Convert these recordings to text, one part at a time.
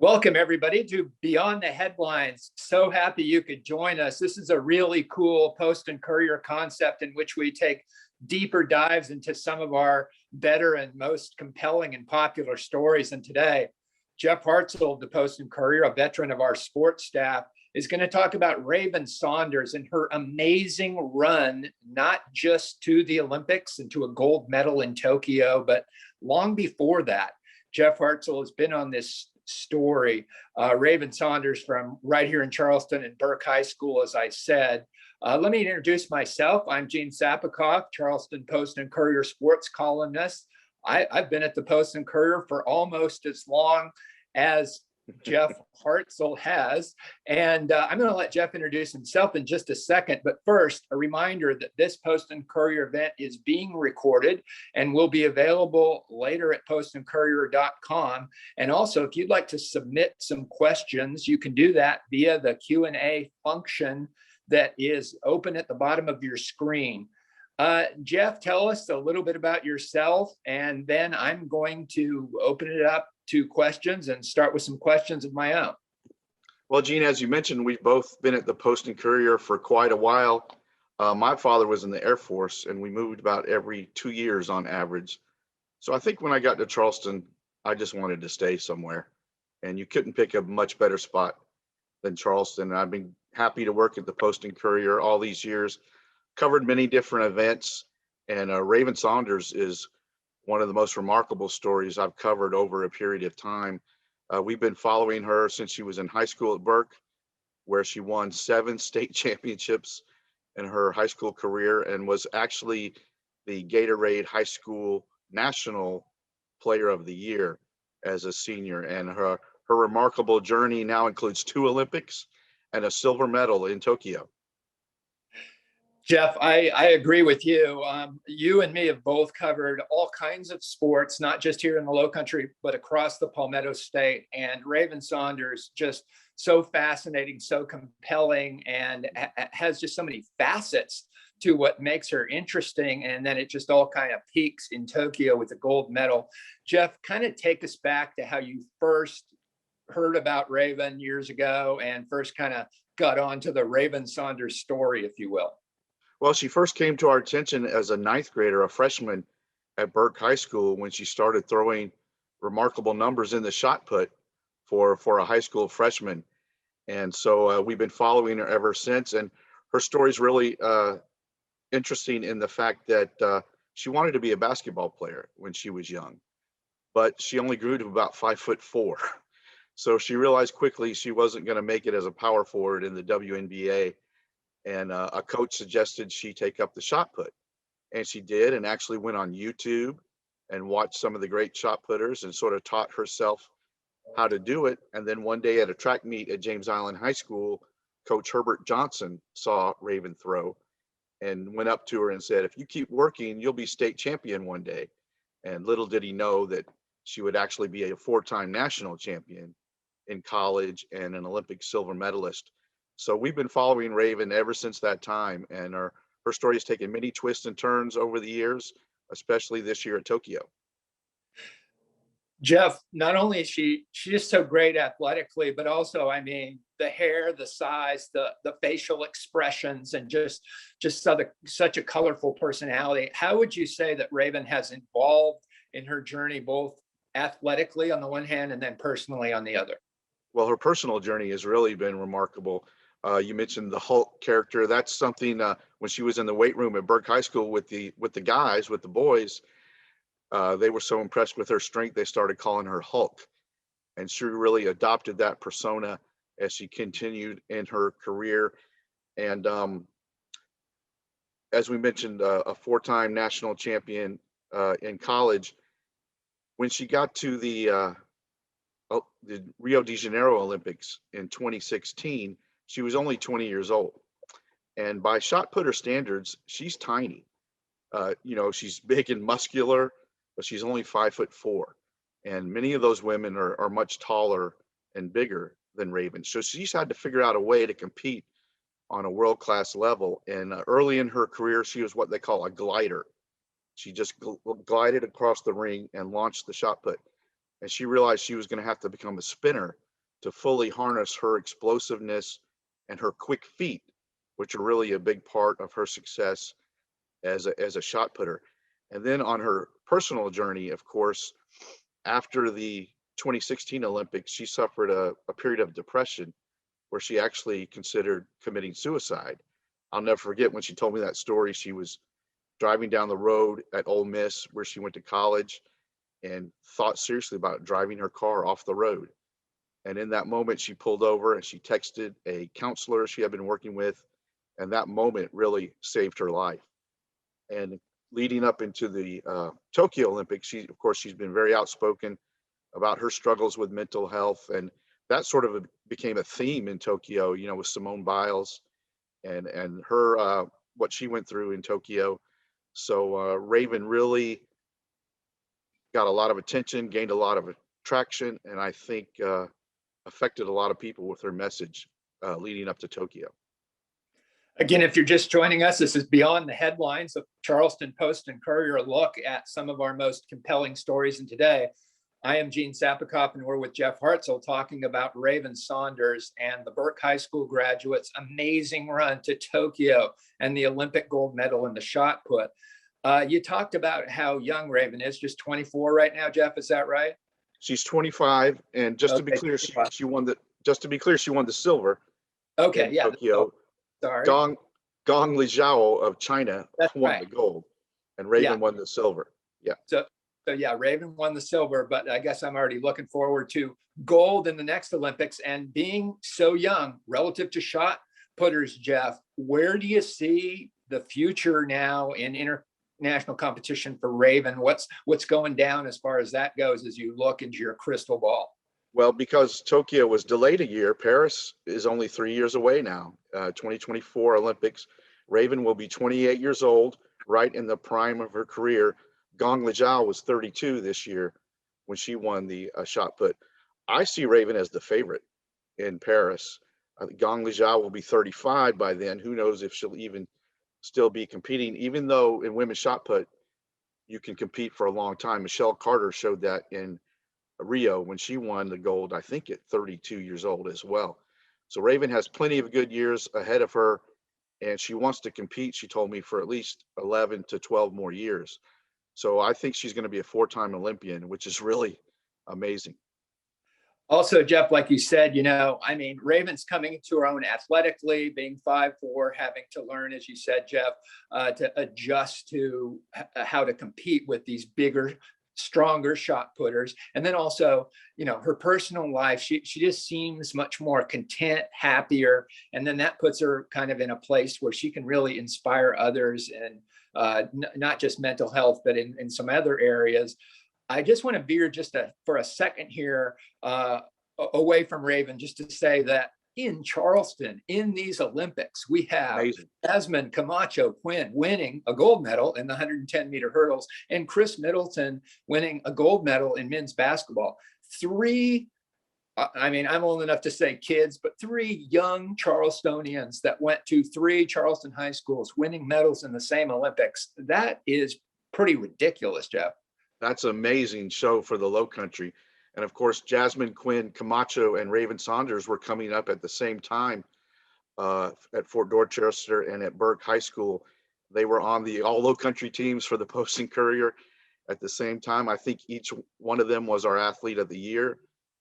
Welcome, everybody, to Beyond the Headlines. So happy you could join us. This is a really cool Post and Courier concept in which we take deeper dives into some of our better and most compelling and popular stories. And today, Jeff Hartsell of the Post and Courier, a veteran of our sports staff, is going to talk about Raven Saunders and her amazing run, not just to the Olympics and to a gold medal in Tokyo, but long before that. Jeff Hartsell has been on this story. Raven Saunders from right here in Charleston and Burke High School, as I said. Let me introduce myself. I'm Gene Sapakoff, Charleston Post and Courier sports columnist. I've been at the Post and Courier for almost as long as Jeff Hartsell has. And I'm going to let Jeff introduce himself in just a second. But first, a reminder that this Post and Courier event is being recorded and will be available later at postandcourier.com. And also, if you'd like to submit some questions, you can do that via the Q&A function that is open at the bottom of your screen. Jeff, tell us a little bit about yourself, and then I'm going to open it up to questions and start with some questions of my own. Well, Gene, as you mentioned, we've both been at the Post and Courier for quite a while. My father was in the Air Force, and we moved about every 2 years on average. So I think when I got to Charleston, I just wanted to stay somewhere, and you couldn't pick a much better spot than Charleston. I've been happy to work at the Post and Courier all these years, covered many different events, and Raven Saunders is one of the most remarkable stories I've covered over a period of time. We've been following her since she was in high school at Burke, where she won 7 state championships in her high school career and was actually the Gatorade High School National Player of the Year as a senior. And her remarkable journey now includes 2 Olympics and a silver medal in Tokyo. Jeff, I agree with you. You and me have both covered all kinds of sports, not just here in the Lowcountry, but across the Palmetto State. And Raven Saunders, just so fascinating, so compelling, and has just so many facets to what makes her interesting. And then it just all kind of peaks in Tokyo with a gold medal. Jeff, kind of take us back to how you first heard about Raven years ago and first kind of got onto the Raven Saunders story, if you will. Well, she first came to our attention as a 9th grader, a freshman at Burke High School, when she started throwing remarkable numbers in the shot put for a high school freshman. And so we've been following her ever since. And her story is really interesting in the fact that she wanted to be a basketball player when she was young, but she only grew to about 5'4". So she realized quickly she wasn't going to make it as a power forward in the WNBA. And a coach suggested she take up the shot put, and she did, and actually went on YouTube and watched some of the great shot putters and sort of taught herself how to do it. And then one day at a track meet at James Island High School, Coach Herbert Johnson saw Raven throw and went up to her and said, "If you keep working, you'll be state champion one day." And little did he know that she would actually be a 4-time national champion in college and an Olympic silver medalist. So we've been following Raven ever since that time, and her story has taken many twists and turns over the years, especially this year at Tokyo. Jeff, not only is she's just so great athletically, but also, I mean, the hair, the size, the facial expressions, and just such a colorful personality. How would you say that Raven has evolved in her journey, both athletically on the one hand and then personally on the other? Well, her personal journey has really been remarkable. You mentioned the Hulk character. That's something when she was in the weight room at Burke High School with the guys, with the boys, they were so impressed with her strength, they started calling her Hulk. And she really adopted that persona as she continued in her career. And as we mentioned, a 4-time national champion in college. When she got to the Rio de Janeiro Olympics in 2016, she was only 20 years old. And by shot putter standards, she's tiny. She's big and muscular, but she's only 5'4". And many of those women are much taller and bigger than Raven. So she's had to figure out a way to compete on a world-class level. And early in her career, she was what they call a glider. She just glided across the ring and launched the shot put. And she realized she was going to have to become a spinner to fully harness her explosiveness and her quick feet, which are really a big part of her success as a shot putter. And then on her personal journey, of course, after the 2016 Olympics, she suffered a period of depression where she actually considered committing suicide. I'll never forget when she told me that story. She was driving down the road at Ole Miss, where she went to college, and thought seriously about driving her car off the road. And in that moment, she pulled over and she texted a counselor she had been working with. And that moment really saved her life. And leading up into the Tokyo Olympics, of course, she's been very outspoken about her struggles with mental health. And that sort of became a theme in Tokyo, with Simone Biles and her, what she went through in Tokyo. So Raven really got a lot of attention, gained a lot of traction, and I think affected a lot of people with her message leading up to Tokyo. Again, if you're just joining us, this is Beyond the Headlines of Charleston Post and Courier, a look at some of our most compelling stories. And today, I am Gene Sapakoff, and we're with Jeff Hartsell talking about Raven Saunders and the Burke High School graduates' amazing run to Tokyo and the Olympic gold medal in the shot put. You talked about how young Raven is, just 24 right now, Jeff, is that right? She's 25, and just to be clear, she won the. Just to be clear, she won the silver. Okay, in yeah. Tokyo. Sorry. Gong Lijao of China won the gold, and Raven won the silver. Yeah. So yeah, Raven won the silver, but I guess I'm already looking forward to gold in the next Olympics. And being so young relative to shot putters, Jeff, where do you see the future now in international competition for Raven? What's going down as far as that goes as you look into your crystal ball? Well, because Tokyo was delayed a year, Paris is only 3 years away now. 2024 Olympics. Raven will be 28 years old, right in the prime of her career. Gong Lijao was 32 this year when she won the shot put. I see Raven as the favorite in Paris. Gong Lijao will be 35 by then. Who knows if she'll even still be competing, even though in women's shot put, you can compete for a long time. Michelle Carter showed that in Rio when she won the gold, I think at 32 years old as well. So Raven has plenty of good years ahead of her, and she wants to compete, she told me, for at least 11 to 12 more years. So I think she's going to be a 4-time Olympian, which is really amazing. Also, Jeff, like you said, Raven's coming to her own athletically, being 5'4", having to learn, as you said, Jeff, to adjust to how to compete with these bigger, stronger shot putters. And then also, her personal life, she just seems much more content, happier. And then that puts her kind of in a place where she can really inspire others, and not just mental health, but in some other areas. I just want to veer for a second here away from Raven, just to say that in Charleston, in these Olympics, we have Jasmine, Camacho, Quinn winning a gold medal in the 110-meter hurdles, and Chris Middleton winning a gold medal in men's basketball. I'm old enough to say kids, but 3 young Charlestonians that went to 3 Charleston high schools winning medals in the same Olympics. That is pretty ridiculous, Jeff. That's an amazing show for the Low Country. And of course, Jasmine, Quinn, Camacho, and Raven Saunders were coming up at the same time at Fort Dorchester and at Burke High School. They were on the all Low Country teams for the Post and Courier at the same time. I think each one of them was our athlete of the year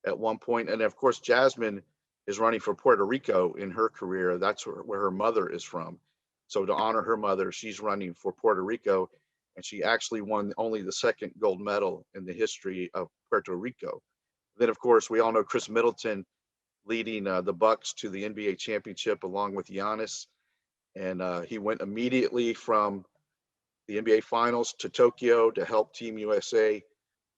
at one point. And of course, Jasmine is running for Puerto Rico in her career. That's where her mother is from. So to honor her mother, she's running for Puerto Rico. And she actually won only the 2nd gold medal in the history of Puerto Rico. Then, of course, we all know Chris Middleton leading the Bucks to the NBA championship along with Giannis. And he went immediately from the NBA Finals to Tokyo to help Team USA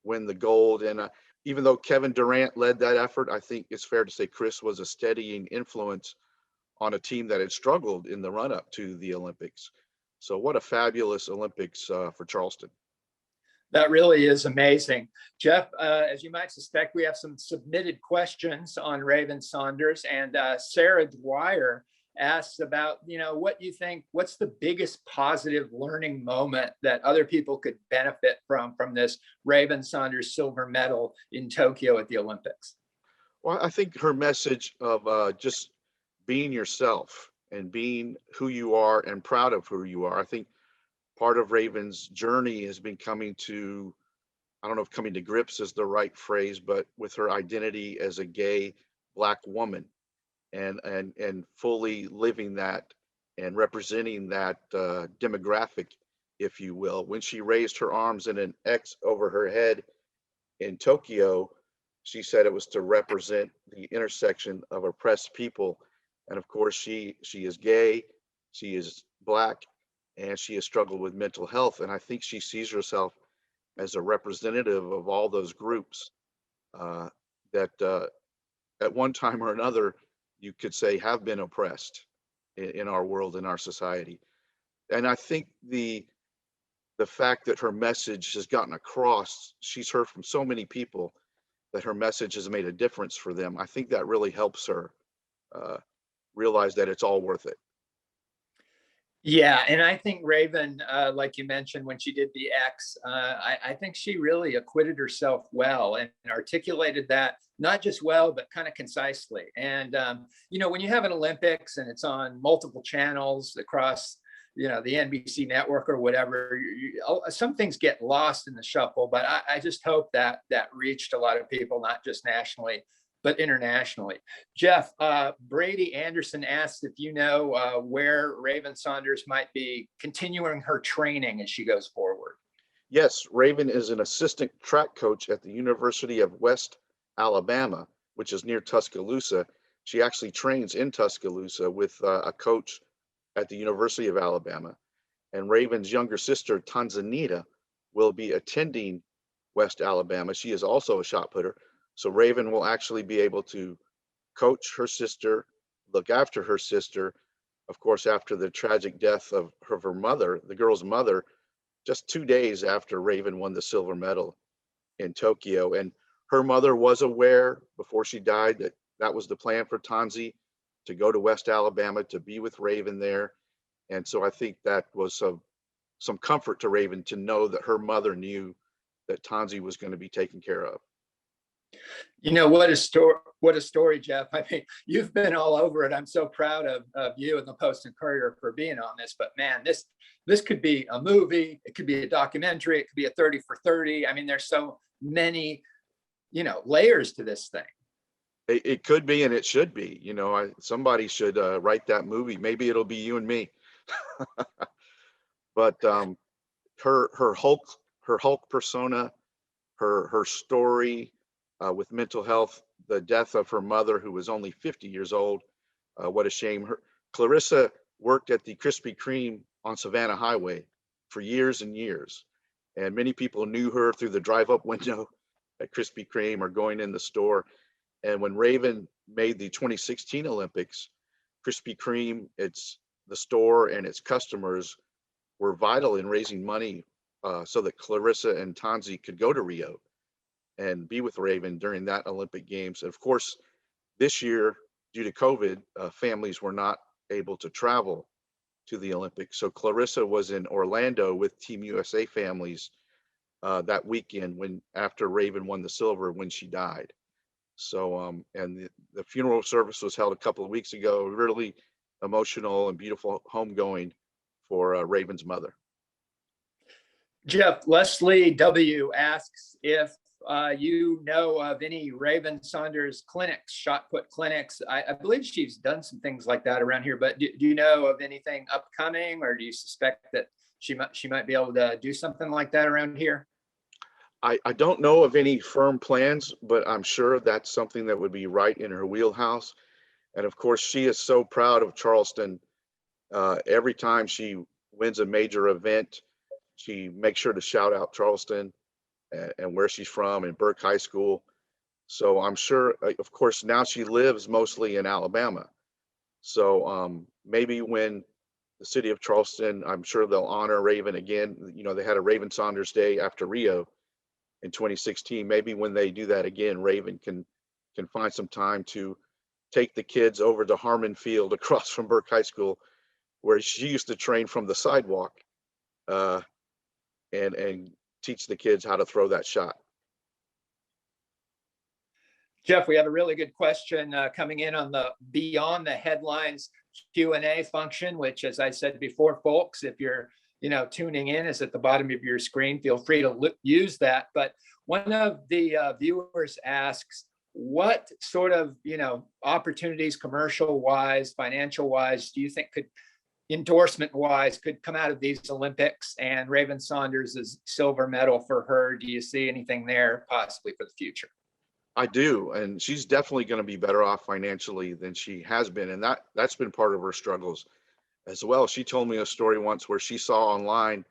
win the gold. And even though Kevin Durant led that effort, I think it's fair to say Chris was a steadying influence on a team that had struggled in the run-up to the Olympics. So what a fabulous Olympics for Charleston. That really is amazing. Jeff, as you might suspect, we have some submitted questions on Raven Saunders, and Sarah Dwyer asks about, what you think, what's the biggest positive learning moment that other people could benefit from this Raven Saunders silver medal in Tokyo at the Olympics? Well, I think her message of just being yourself and being who you are and proud of who you are. I think part of Raven's journey has been coming to, I don't know if coming to grips is the right phrase, but with her identity as a gay Black woman, and fully living that and representing that demographic, if you will. When she raised her arms in an X over her head in Tokyo, she said it was to represent the intersection of oppressed people. And of course, she is gay, she is Black, and she has struggled with mental health. And I think she sees herself as a representative of all those groups uh, that at one time or another, you could say, have been oppressed in our world, in our society. And I think the fact that her message has gotten across, she's heard from so many people that her message has made a difference for them. I think that really helps her uh, realize that it's all worth it. Yeah, and I think Raven, like you mentioned, when she did the X, I think she really acquitted herself well and articulated that not just well, but kind of concisely. And when you have an Olympics and it's on multiple channels across, the NBC network or whatever, some things get lost in the shuffle. But I just hope that reached a lot of people, not just nationally, but internationally. Jeff, Brady Anderson asked if you know where Raven Saunders might be continuing her training as she goes forward. Yes, Raven is an assistant track coach at the University of West Alabama, which is near Tuscaloosa. She actually trains in Tuscaloosa with a coach at the University of Alabama. And Raven's younger sister, Tanzanita, will be attending West Alabama. She is also a shot putter. So Raven will actually be able to coach her sister, look after her sister. Of course, after the tragic death of her mother, the girl's mother, just 2 days after Raven won the silver medal in Tokyo. And her mother was aware before she died that that was the plan for Tanzi, to go to West Alabama to be with Raven there. And so I think that was some comfort to Raven to know that her mother knew that Tanzi was going to be taken care of. What a story! What a story, Jeff. I mean, you've been all over it. I'm so proud of you and the Post and Courier for being on this. But man, this could be a movie. It could be a documentary. It could be a 30 for 30. I mean, there's so many, layers to this thing. It could be, and it should be. Somebody should write that movie. Maybe it'll be you and me. But her Hulk persona, her story with mental health, the death of her mother, who was only 50 years old. What a shame. Clarissa worked at the Krispy Kreme on Savannah Highway for years and years. And many people knew her through the drive-up window at Krispy Kreme or going in the store. And when Raven made the 2016 Olympics, Krispy Kreme, the store and its customers were vital in raising money so that Clarissa and Tanzi could go to Rio and be with Raven during that Olympic Games. And of course, this year, due to COVID, families were not able to travel to the Olympics. So Clarissa was in Orlando with Team USA families that weekend after Raven won the silver when she died. So, and the funeral service was held a couple of weeks ago, really emotional and beautiful homegoing for Raven's mother. Jeff, Leslie W. asks if you know of any Raven Saunders clinics, shot put clinics. I believe she's done some things like that around here, but do you know of anything upcoming, or do you suspect that she might be able to do something like that around here? I don't know of any firm plans, but I'm sure that's something that would be right in her wheelhouse. And of course, she is so proud of Charleston. Every time she wins a major event, she makes sure to shout out Charleston and where she's from and Burke High School. So I'm sure, of course, now she lives mostly in Alabama. So maybe when the city of Charleston, I'm sure they'll honor Raven again. They had a Raven Saunders Day after Rio in 2016. Maybe when they do that again, Raven can find some time to take the kids over to Harmon Field across from Burke High School, where she used to train from the sidewalk, and teach the kids how to throw that shot. Jeff, we have a really good question coming in on the Beyond the Headlines Q&A function, which, as I said before, folks, if you're tuning in, is at the bottom of your screen. Feel free to use that. But one of the viewers asks, what sort of opportunities, commercial wise, financial wise, do you think could, endorsement wise, could come out of these Olympics? And Raven Saunders is silver medal for her. Do you see anything there possibly for the future? I do, and she's definitely going to be better off financially than she has been, and that's been part of her struggles as well. She told me a story once where she saw online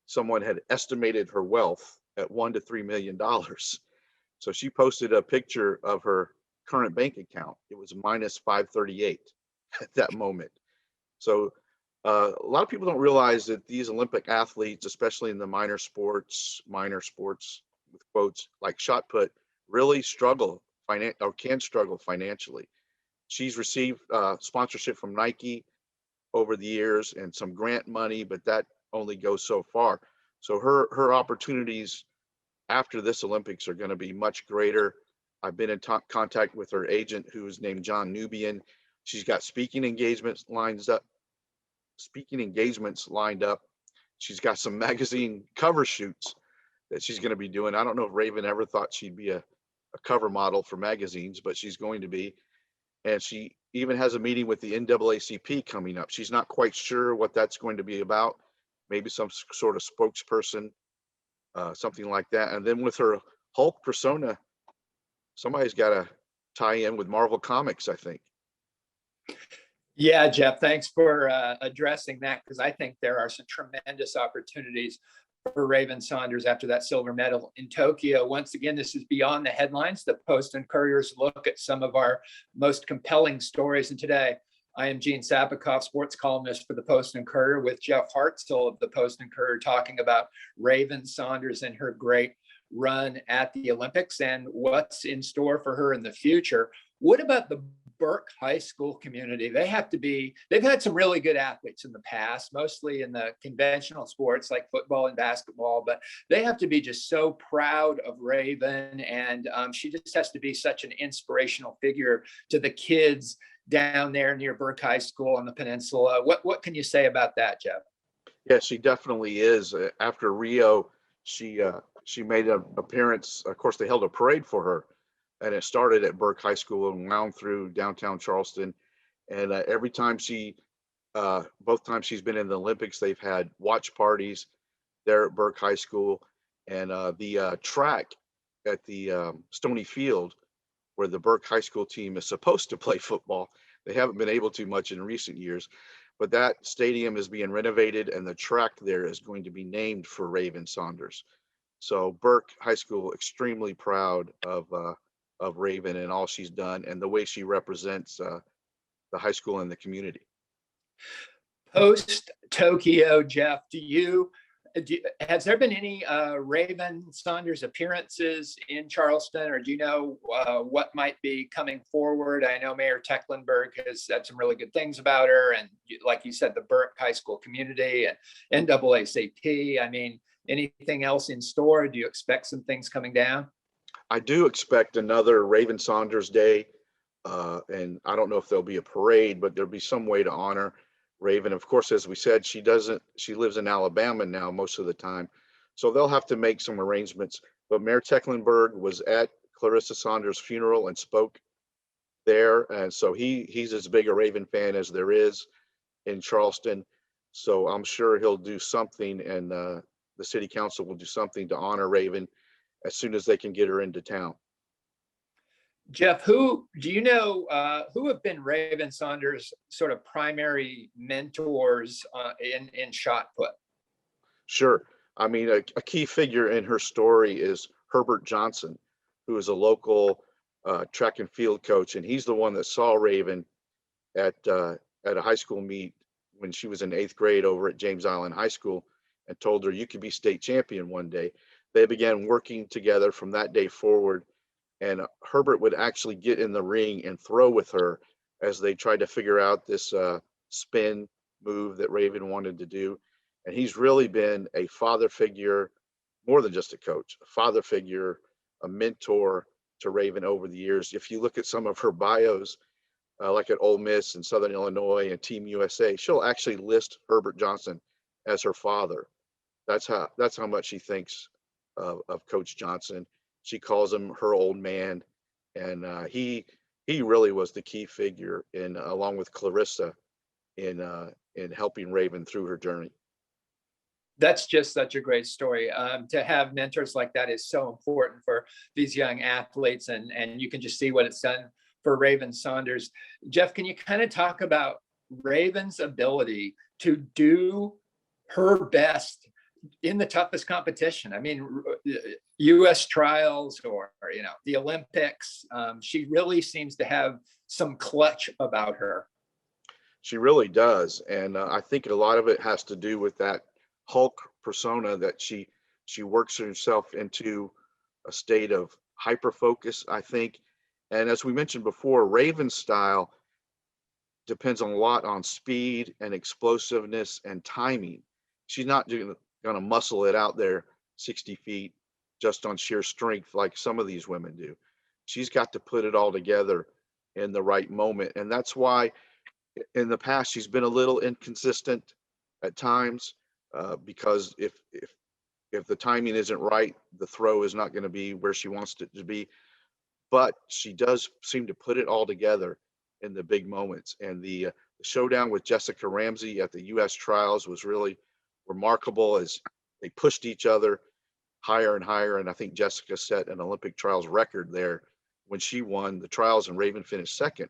someone had estimated her wealth at $1 to $3 million. So she posted a picture of her current bank account. It was minus 538 at that moment. So a lot of people don't realize that these Olympic athletes, especially in the minor sports with quotes like shot put, really struggle or can struggle financially. She's received sponsorship from Nike over the years and some grant money, but that only goes so far. So her opportunities after this Olympics are going to be much greater. I've been in contact with her agent, who is named John Nubian. She's got speaking engagements lined up. She's got some magazine cover shoots that she's going to be doing. I don't know if Raven ever thought she'd be a cover model for magazines, but she's going to be. And she even has a meeting with the NAACP coming up. She's not quite sure what that's going to be about. Maybe some sort of spokesperson, something like that. And then with her Hulk persona, somebody's got to tie in with Marvel Comics, I think. Yeah, Jeff, thanks for addressing that, because I think there are some tremendous opportunities for Raven Saunders after that silver medal in Tokyo. Once again, this is Beyond the Headlines, the Post and Courier's look at some of our most compelling stories. And today, I am Gene Sapakoff, sports columnist for the Post and Courier, with Jeff Hartsell of the Post and Courier, talking about Raven Saunders and her great run at the Olympics and what's in store for her in the future. What about the Burke High School community? They've had some really good athletes in the past, mostly in the conventional sports like football and basketball, but they have to be just so proud of Raven, and she just has to be such an inspirational figure to the kids down there near Burke High School on the peninsula. What can you say about that, Jeff? Yeah, she definitely is. After Rio, she made an appearance. Of course, they held a parade for her, and it started at Burke High School and wound through downtown Charleston. And every time both times she's been in the Olympics, they've had watch parties there at Burke High School. And the track at the Stony Field, where the Burke High School team is supposed to play football, they haven't been able to much in recent years. But that stadium is being renovated, and the track there is going to be named for Raven Saunders. So Burke High School extremely proud of Raven and all she's done and the way she represents the high school and the community. Post Tokyo, Jeff, has there been any Raven Saunders appearances in Charleston, or do you know what might be coming forward? I know Mayor Tecklenburg has said some really good things about her, and like you said, the Burke High School community and NAACP. I mean, anything else in store? Do you expect some things coming down? I do expect another Raven Saunders Day, and I don't know if there'll be a parade, but there'll be some way to honor Raven. Of course, as we said, she lives in Alabama now most of the time, so they'll have to make some arrangements. But Mayor Tecklenburg was at Clarissa Saunders' funeral and spoke there, and so he's as big a Raven fan as there is in Charleston. So I'm sure he'll do something, and the city council will do something to honor Raven as soon as they can get her into town. Jeff, who do you know who have been Raven Saunders' sort of primary mentors in shot put? Sure. I mean, a key figure in her story is Herbert Johnson, who is a local track and field coach, and he's the one that saw Raven at a high school meet when she was in 8th grade over at James Island High School, and told her, "You could be state champion one day." They began working together from that day forward, and Herbert would actually get in the ring and throw with her as they tried to figure out this spin move that Raven wanted to do. And he's really been a father figure, more than just a coach, a father figure, a mentor to Raven over the years. If you look at some of her bios, like at Ole Miss and Southern Illinois and Team USA, she'll actually list Herbert Johnson as her father. That's how much she thinks of Coach Johnson. She calls him her old man, and he really was the key figure in, along with Clarissa, in helping Raven through her journey. That's just such a great story. To have mentors like that is so important for these young athletes, and you can just see what it's done for Raven Saunders. Jeff, can you kind of talk about Raven's ability to do her best in the toughest competition? I mean, U.S. trials or the Olympics. She really seems to have some clutch about her. She really does, and I think a lot of it has to do with that Hulk persona that she works herself into a state of hyper focus, I think. And as we mentioned before, Raven's style depends a lot on speed and explosiveness and timing. She's not going to muscle it out there 60 feet just on sheer strength like some of these women do. She's got to put it all together in the right moment. And that's why in the past she's been a little inconsistent at times, because if the timing isn't right, the throw is not going to be where she wants it to be. But she does seem to put it all together in the big moments. And the showdown with Jessica Ramsey at the U.S. trials was really remarkable as they pushed each other higher and higher. And I think Jessica set an Olympic trials record there when she won the trials and Raven finished second.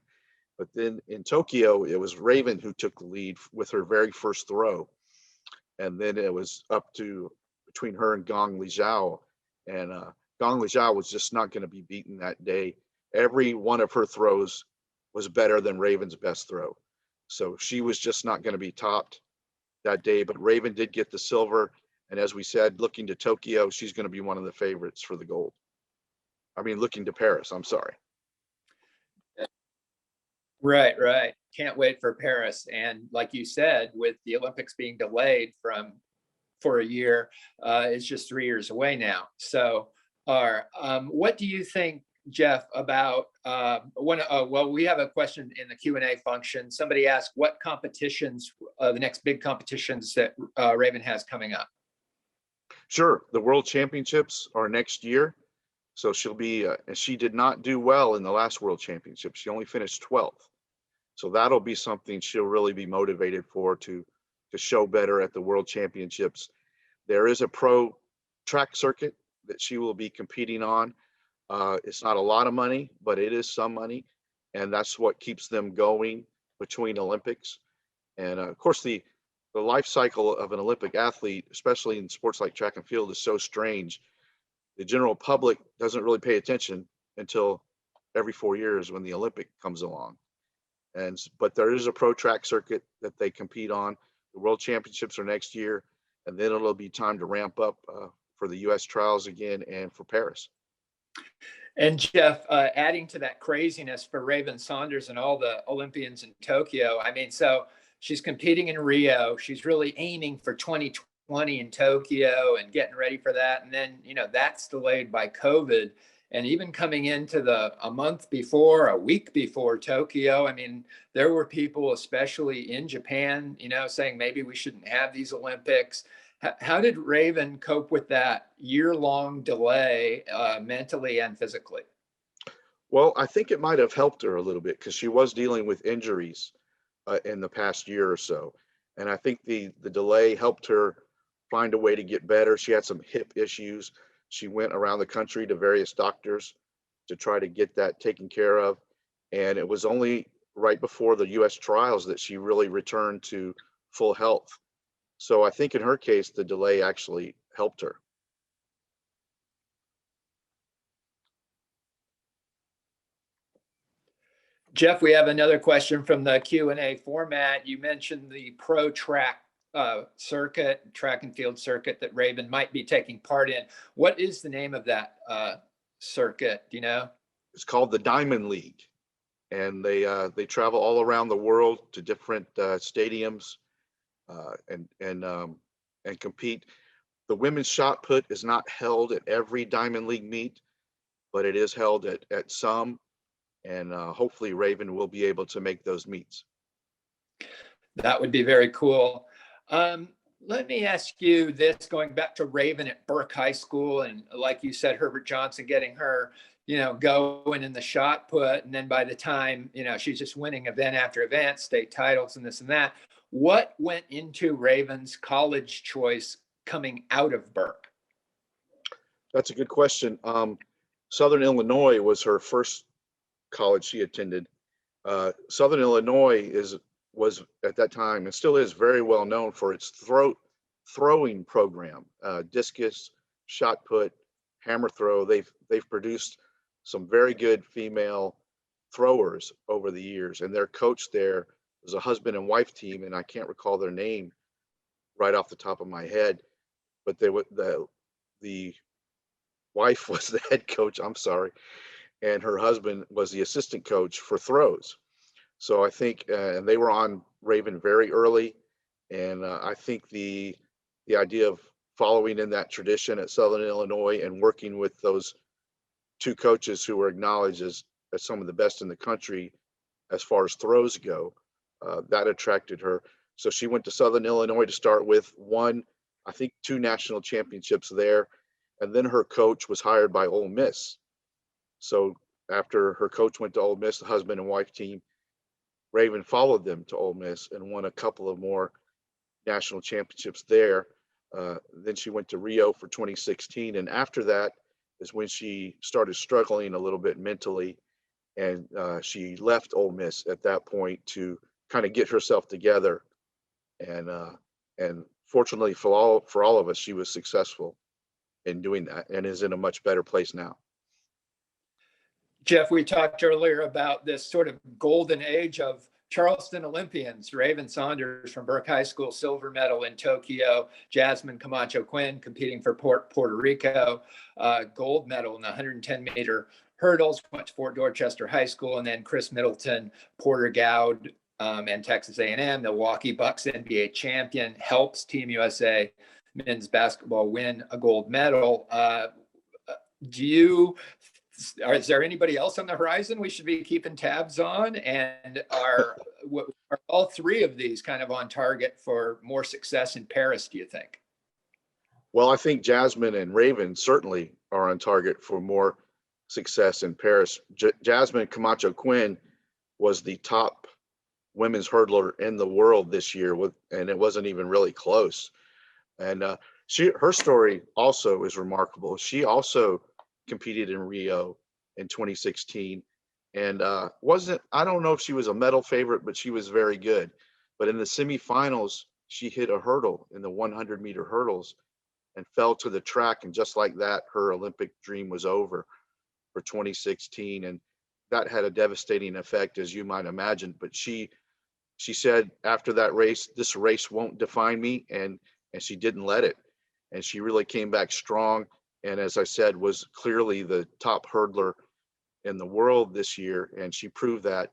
But then in Tokyo, it was Raven who took the lead with her very first throw. And then it was up to between her and Gong Li Zhao. And Gong Li Zhao was just not going to be beaten that day. Every one of her throws was better than Raven's best throw. So she was just not going to be topped that day. But Raven did get the silver. And as we said, looking to Tokyo, she's going to be one of the favorites for the gold. I mean, looking to Paris, I'm sorry. Right, right. Can't wait for Paris. And like you said, with the Olympics being delayed for a year, it's just 3 years away now. So, what do you think, Jeff, about well, we have a question in the Q&A function. Somebody asked what competitions, the next big competitions that Raven has coming up. Sure. The World Championships are next year. So she'll be, she did not do well in the last World Championship. She only finished 12th. So that'll be something she'll really be motivated for, to show better at the World Championships. There is a pro track circuit that she will be competing on. It's not a lot of money, but it is some money. And that's what keeps them going between Olympics. And of course, the life cycle of an Olympic athlete, especially in sports like track and field, is so strange. The general public doesn't really pay attention until every 4 years when the Olympic comes along. But there is a pro track circuit that they compete on. The World Championships are next year, and then it'll be time to ramp up for the U.S. trials again and for Paris. And Jeff, adding to that craziness for Raven Saunders and all the Olympians in Tokyo, I mean, so she's competing in Rio. She's really aiming for 2020 in Tokyo and getting ready for that. And then, that's delayed by COVID. And even coming into a month before, a week before Tokyo, I mean, there were people, especially in Japan, saying maybe we shouldn't have these Olympics. How did Raven cope with that year-long delay mentally and physically? Well, I think it might have helped her a little bit because she was dealing with injuries in the past year or so. And I think the delay helped her find a way to get better. She had some hip issues. She went around the country to various doctors to try to get that taken care of. And it was only right before the U.S. trials that she really returned to full health. So I think in her case, the delay actually helped her. Jeff, we have another question from the Q&A format. You mentioned the pro track circuit, track and field circuit that Raven might be taking part in. What is the name of that circuit? Do you know? It's called the Diamond League, and they travel all around the world to different stadiums and compete. The women's shot put is not held at every Diamond League meet, but it is held at some, and hopefully Raven will be able to make those meets. That would be very cool. Let me ask you this, going back to Raven at Burke High School, and like you said, Herbert Johnson getting her, going in the shot put. And then by the time, she's just winning event after event, state titles and this and that. What went into Raven's college choice coming out of Burke? That's a good question. Southern Illinois was her first college she attended. Southern Illinois was at that time and still is very well known for its throwing program, discus, shot put, hammer throw. They've produced some very good female throwers over the years, and their coach there was a husband and wife team, and I can't recall their name right off the top of my head, but the wife was the head coach, I'm sorry, and her husband was the assistant coach for throws. So I think, and they were on Raven very early, and I think the idea of following in that tradition at Southern Illinois and working with those two coaches who were acknowledged as some of the best in the country as far as throws go, that attracted her. So she went to Southern Illinois to start with, won, I think, 2 national championships there, and then her coach was hired by Ole Miss. So after her coach went to Ole Miss, the husband and wife team, Raven followed them to Ole Miss and won a couple of more national championships there. Then she went to Rio for 2016. And after that is when she started struggling a little bit mentally. And she left Ole Miss at that point to kind of get herself together. And fortunately for all of us, she was successful in doing that and is in a much better place now. Jeff, we talked earlier about this sort of golden age of Charleston Olympians. Raven Saunders from Burke High School, silver medal in Tokyo. Jasmine, Camacho, Quinn competing for Puerto Rico, gold medal in the 110-meter hurdles, went to Fort Dorchester High School, and then Chris Middleton, Porter Gowd, and Texas A&M, Milwaukee Bucks NBA champion, helps Team USA men's basketball win a gold medal. Is there anybody else on the horizon we should be keeping tabs on? And are all 3 of these kind of on target for more success in Paris, do you think? Well, I think Jasmine and Raven certainly are on target for more success in Paris. Jasmine Camacho Quinn was the top women's hurdler in the world this year, and it wasn't even really close. And her story also is remarkable. She also competed in Rio in 2016 and I don't know if she was a medal favorite, but she was very good. But in the semifinals, she hit a hurdle in the 100-meter hurdles and fell to the track. And just like that, her Olympic dream was over for 2016. And that had a devastating effect, as you might imagine. But she said after that race, this race won't define me. And she didn't let it. And she really came back strong. And as I said, was clearly the top hurdler in the world this year. And she proved that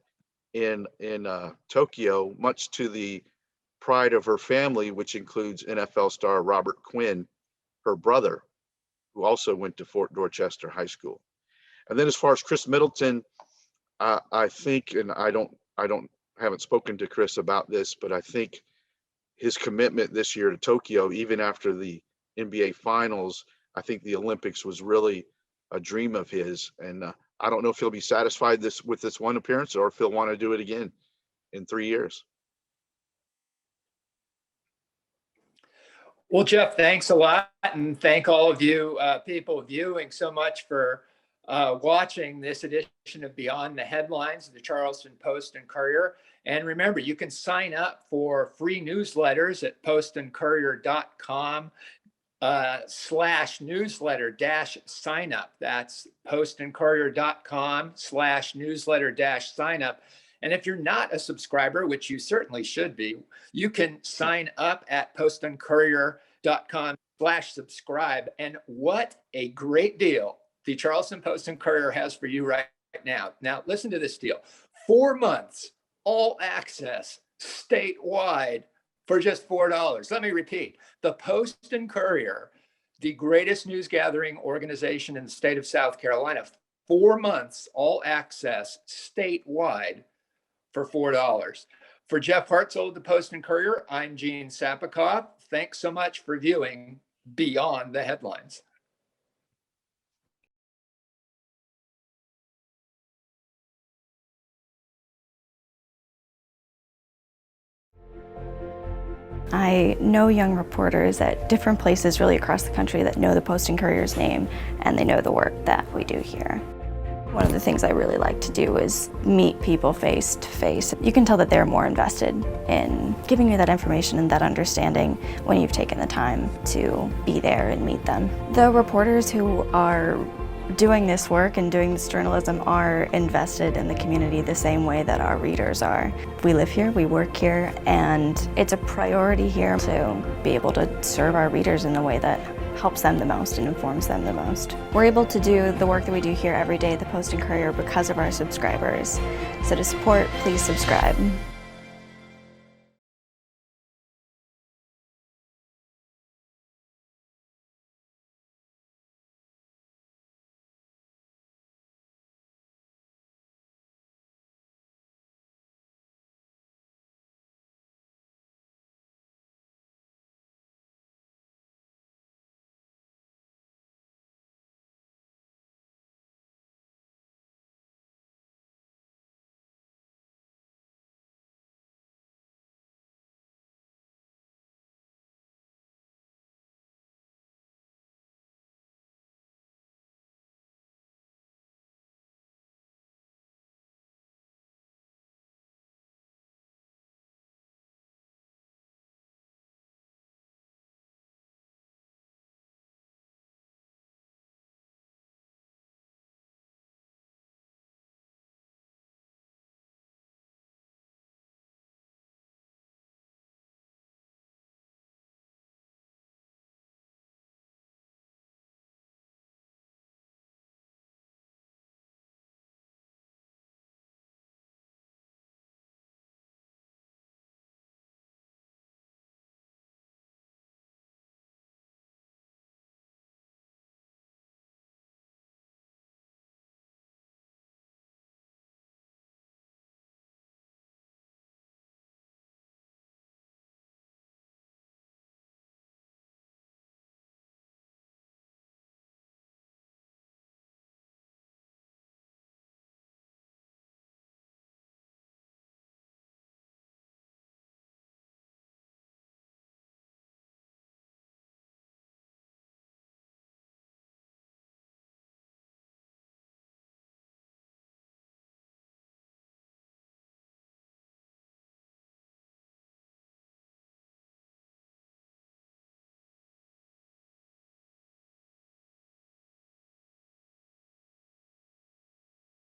in Tokyo, much to the pride of her family, which includes NFL star Robert Quinn, her brother, who also went to Fort Dorchester High School. And then as far as Chris Middleton, I think, and I haven't spoken to Chris about this, but I think his commitment this year to Tokyo, even after the NBA finals, I think the Olympics was really a dream of his. And I don't know if he'll be satisfied with this one appearance or if he'll want to do it again in 3 years. Well, Jeff, thanks a lot. And thank all of you people viewing so much for watching this edition of Beyond the Headlines of the Charleston Post and Courier. And remember, you can sign up for free newsletters at postandcourier.com /newsletter-sign up. That's postandcourier.com /newsletter-sign up. And if you're not a subscriber, which you certainly should be, you can sign up at postandcourier.com/subscribe. And what a great deal the Charleston Post and Courier has for you right now. Now, listen to this deal. 4 months, all access, statewide, for just $4. Let me repeat. The Post and Courier, the greatest news gathering organization in the state of South Carolina, 4 months, all access statewide for $4. For Jeff Hartsell of the Post and Courier, I'm Gene Sapakoff. Thanks so much for viewing Beyond the Headlines. I know young reporters at different places really across the country that know the Post and Courier's name, and they know the work that we do here. One of the things I really like to do is meet people face to face. You can tell that they're more invested in giving you that information and that understanding when you've taken the time to be there and meet them. The reporters who are doing this work and doing this journalism are invested in the community the same way that our readers are. We live here, we work here, and it's a priority here to be able to serve our readers in the way that helps them the most and informs them the most. We're able to do the work that we do here every day at the Post and Courier because of our subscribers. So to support, please subscribe.